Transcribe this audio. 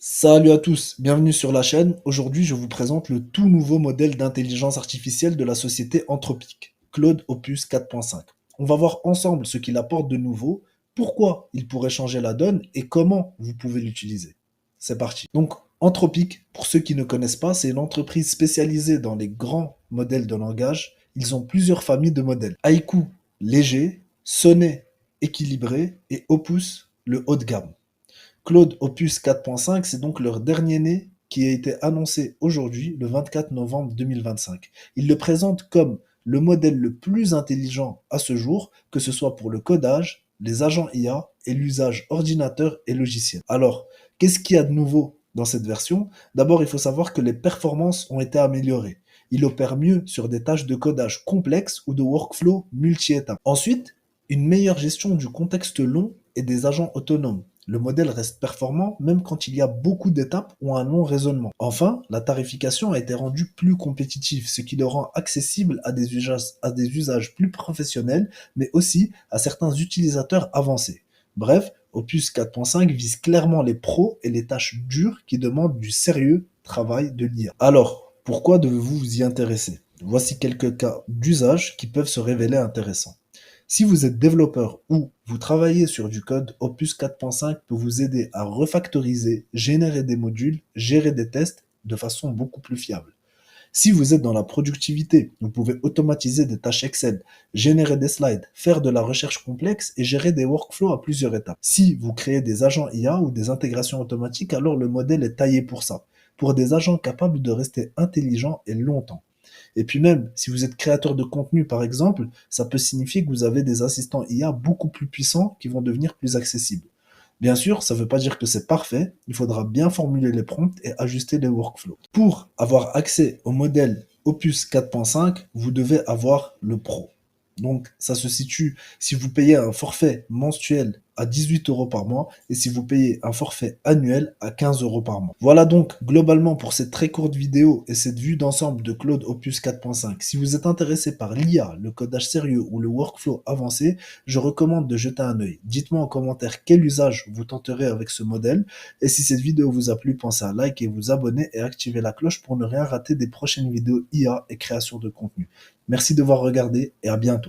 Salut à tous, bienvenue sur la chaîne. Aujourd'hui, je vous présente le tout nouveau modèle d'intelligence artificielle de la société Anthropic, Claude Opus 4.5. On va voir ensemble ce qu'il apporte de nouveau, pourquoi il pourrait changer la donne et comment vous pouvez l'utiliser. C'est parti. Donc, Anthropic, pour ceux qui ne connaissent pas, c'est une entreprise spécialisée dans les grands modèles de langage. Ils ont plusieurs familles de modèles. Haïku, léger, Sonnet, équilibré et Opus, le haut de gamme. Claude Opus 4.5, c'est donc leur dernier né qui a été annoncé aujourd'hui, le 24 novembre 2025. Ils le présentent comme le modèle le plus intelligent à ce jour, que ce soit pour le codage, les agents IA et l'usage ordinateur et logiciel. Alors, qu'est-ce qu'il y a de nouveau dans cette version? D'abord, il faut savoir que les performances ont été améliorées. Il opère mieux sur des tâches de codage complexes ou de workflow multi-étapes. Ensuite, une meilleure gestion du contexte long et des agents autonomes. Le modèle reste performant même quand il y a beaucoup d'étapes ou un long raisonnement. Enfin, la tarification a été rendue plus compétitive, ce qui le rend accessible à des usages plus professionnels, mais aussi à certains utilisateurs avancés. Bref, Opus 4.5 vise clairement les pros et les tâches dures qui demandent du sérieux travail de l'IA. Alors, pourquoi devez-vous vous y intéresser? Voici quelques cas d'usage qui peuvent se révéler intéressants. Si vous êtes développeur ou vous travaillez sur du code, Opus 4.5 peut vous aider à refactoriser, générer des modules, gérer des tests de façon beaucoup plus fiable. Si vous êtes dans la productivité, vous pouvez automatiser des tâches Excel, générer des slides, faire de la recherche complexe et gérer des workflows à plusieurs étapes. Si vous créez des agents IA ou des intégrations automatiques, alors le modèle est taillé pour ça, pour des agents capables de rester intelligents et longtemps. Et puis même, si vous êtes créateur de contenu, par exemple, ça peut signifier que vous avez des assistants IA beaucoup plus puissants qui vont devenir plus accessibles. Bien sûr, ça ne veut pas dire que c'est parfait, il faudra bien formuler les prompts et ajuster les workflows. Pour avoir accès au modèle Opus 4.5, vous devez avoir le Pro. Donc, ça se situe si vous payez un forfait mensuel à 18 euros par mois et si vous payez un forfait annuel à 15 euros par mois. Voilà donc globalement pour cette très courte vidéo et cette vue d'ensemble de Claude Opus 4.5. Si vous êtes intéressé par l'IA, le codage sérieux ou le workflow avancé, je recommande de jeter un œil. Dites-moi en commentaire quel usage vous tenterez avec ce modèle et si cette vidéo vous a plu, pensez à liker, vous abonner et activer la cloche pour ne rien rater des prochaines vidéos IA et création de contenu. Merci de voir regardé et à bientôt.